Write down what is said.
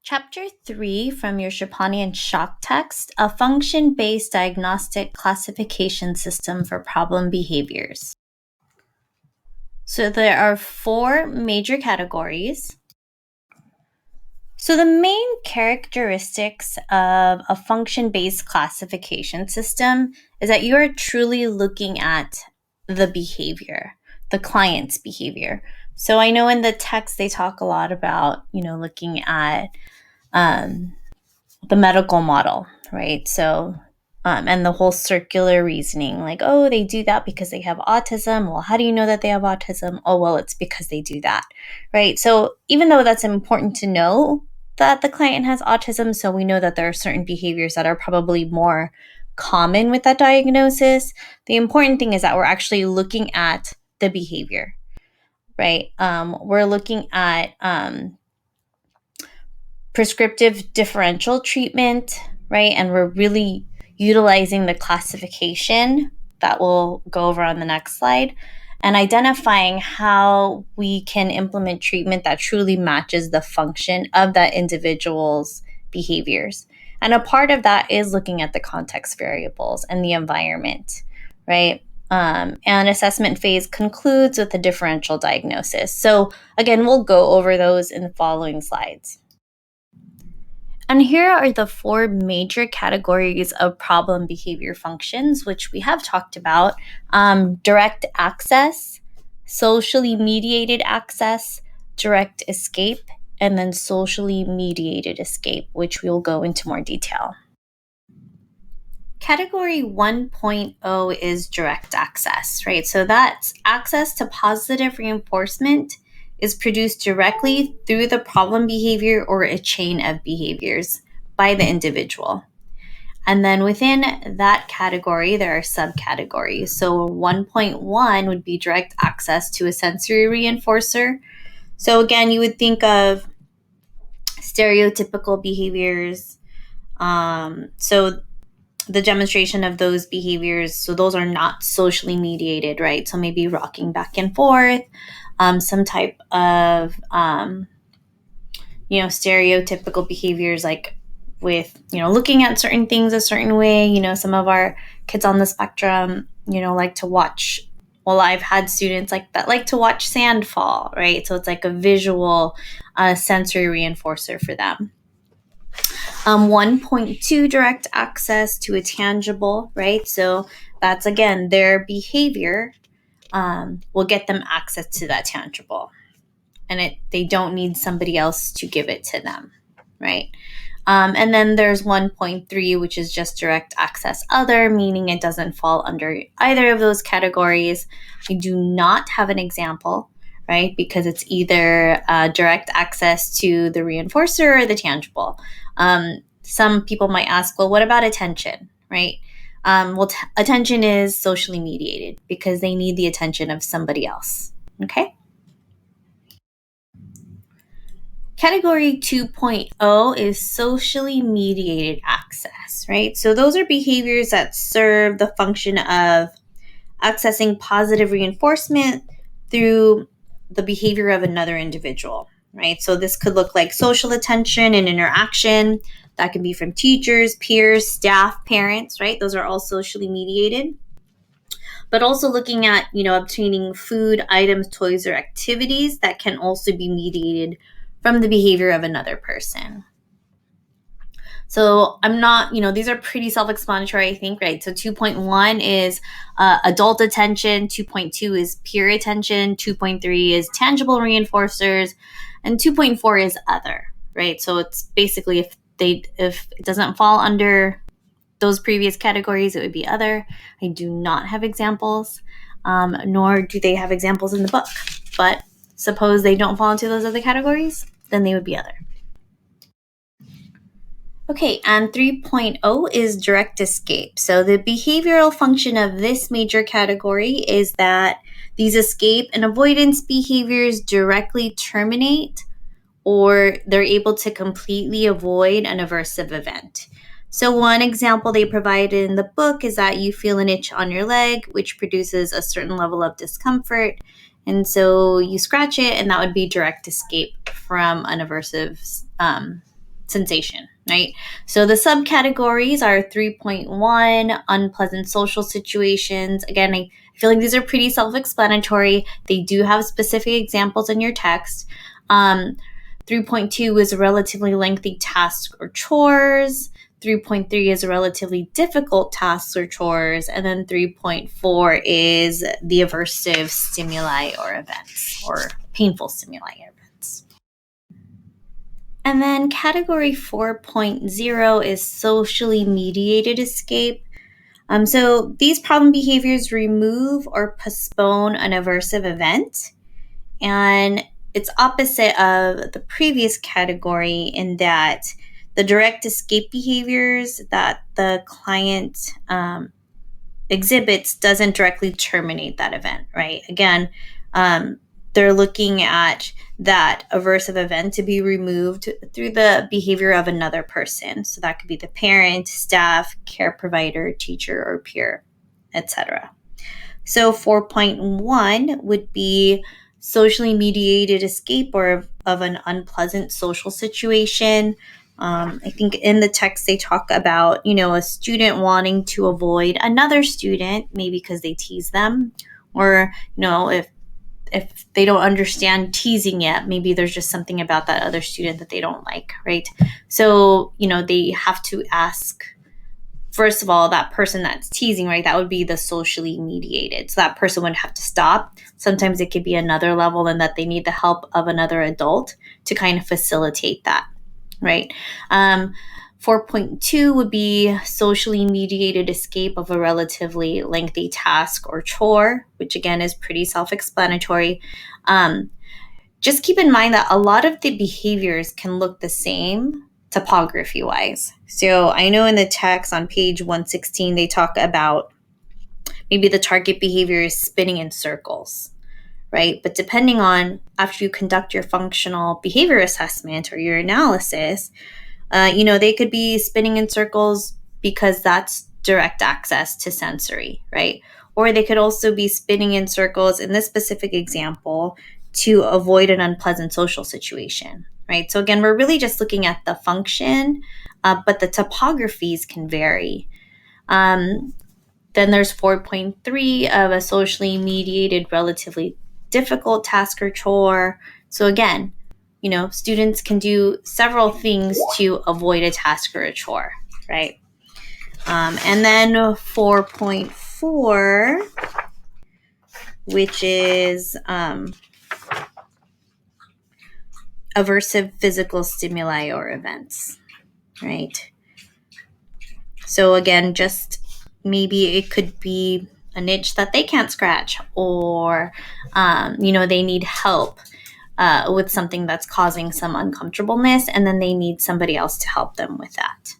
Chapter 3 from your Cipani and Shock text, a function-based diagnostic classification system for problem behaviors. So there are 4 major categories. So the main characteristics of a function-based classification system is that you are truly looking at the behavior, the client's behavior. So I know in the text they talk a lot about, looking at the medical model, right? So, and the whole circular reasoning, like, oh, they do that because they have autism. Well, how do you know that they have autism? Oh, well, it's because they do that, right? So even though that's important to know that the client has autism, so we know that there are certain behaviors that are probably more common with that diagnosis, the important thing is that we're actually looking at the behavior, right? We're looking at prescriptive differential treatment, right? And we're really utilizing the classification that we'll go over on the next slide and identifying how we can implement treatment that truly matches the function of that individual's behaviors. And a part of that is looking at the context variables and the environment, right? And assessment phase concludes with a differential diagnosis. So again, we'll go over those in the following slides. And here are the 4 major categories of problem behavior functions, which we have talked about. Direct access, socially mediated access, direct escape, and then socially mediated escape, which we'll go into more detail. Category 1.0 is direct access, right? So that's access to positive reinforcement is produced directly through the problem behavior or a chain of behaviors by the individual. And then within that category, there are subcategories. So 1.1 would be direct access to a sensory reinforcer. So again, you would think of stereotypical behaviors. So the demonstration of those behaviors, so those are not socially mediated, right? So maybe rocking back and forth, some type of, stereotypical behaviors like with, looking at certain things a certain way. Some of our kids on the spectrum, like to watch, well, I've had students like to watch sand fall, right? So it's like a visual sensory reinforcer for them. 1.2, direct access to a tangible, right? So that's, again, their behavior will get them access to that tangible. And they don't need somebody else to give it to them, right? And then there's 1.3, which is just direct access other, meaning it doesn't fall under either of those categories. We do not have an example, right? Because it's either direct access to the reinforcer or the tangible. Some people might ask, well, what about attention, right? Attention is socially mediated because they need the attention of somebody else, okay? Category 2.0 is socially mediated access, right? So those are behaviors that serve the function of accessing positive reinforcement through the behavior of another individual, right? So this could look like social attention and interaction. That can be from teachers, peers, staff, parents, right? Those are all socially mediated. But also looking at, obtaining food, items, toys, or activities that can also be mediated from the behavior of another person. So I'm not, these are pretty self-explanatory, I think, right? So 2.1 is adult attention, 2.2 is peer attention, 2.3 is tangible reinforcers, and 2.4 is other, right? So it's basically if it doesn't fall under those previous categories, it would be other. I do not have examples, nor do they have examples in the book. But suppose they don't fall into those other categories, then they would be other. Okay, and 3.0 is direct escape. So the behavioral function of this major category is that these escape and avoidance behaviors directly terminate or they're able to completely avoid an aversive event. So one example they provided in the book is that you feel an itch on your leg, which produces a certain level of discomfort. And so you scratch it, and that would be direct escape from an aversive sensation, right? So the subcategories are 3.1, unpleasant social situations. Again, I feel like these are pretty self-explanatory. They do have specific examples in your text. 3.2 is a relatively lengthy task or chores. 3.3 is a relatively difficult tasks or chores. And then 3.4 is the aversive stimuli or events, or painful stimuli or events. And then category 4.0 is socially mediated escape. So these problem behaviors remove or postpone an aversive event. And it's opposite of the previous category in that the direct escape behaviors that the client exhibits doesn't directly terminate that event, right? Again, they're looking at that aversive event to be removed through the behavior of another person. So that could be the parent, staff, care provider, teacher, or peer, etc. So 4.1 would be socially mediated escape or of an unpleasant social situation. I think in the text they talk about, a student wanting to avoid another student, maybe because they tease them, or, if they don't understand teasing yet, maybe there's just something about that other student that they don't like, right? So, they have to ask, first of all, that person that's teasing, right, that would be the socially mediated. So that person would have to stop. Sometimes it could be another level and that they need the help of another adult to kind of facilitate that, right? 4.2 would be socially mediated escape of a relatively lengthy task or chore, which again is pretty self-explanatory. Just keep in mind that a lot of the behaviors can look the same topography-wise. So I know in the text on page 116, they talk about maybe the target behavior is spinning in circles, right? But depending on after you conduct your functional behavior assessment or your analysis, they could be spinning in circles because that's direct access to sensory, right? Or they could also be spinning in circles in this specific example to avoid an unpleasant social situation, right? So again, we're really just looking at the function, but the topographies can vary. Then there's 4.3 of a socially mediated, relatively difficult task or chore. So again, students can do several things to avoid a task or a chore, right? And then 4.4, which is aversive physical stimuli or events, right? So again, just maybe it could be an itch that they can't scratch, or, they need help with something that's causing some uncomfortableness, and then they need somebody else to help them with that.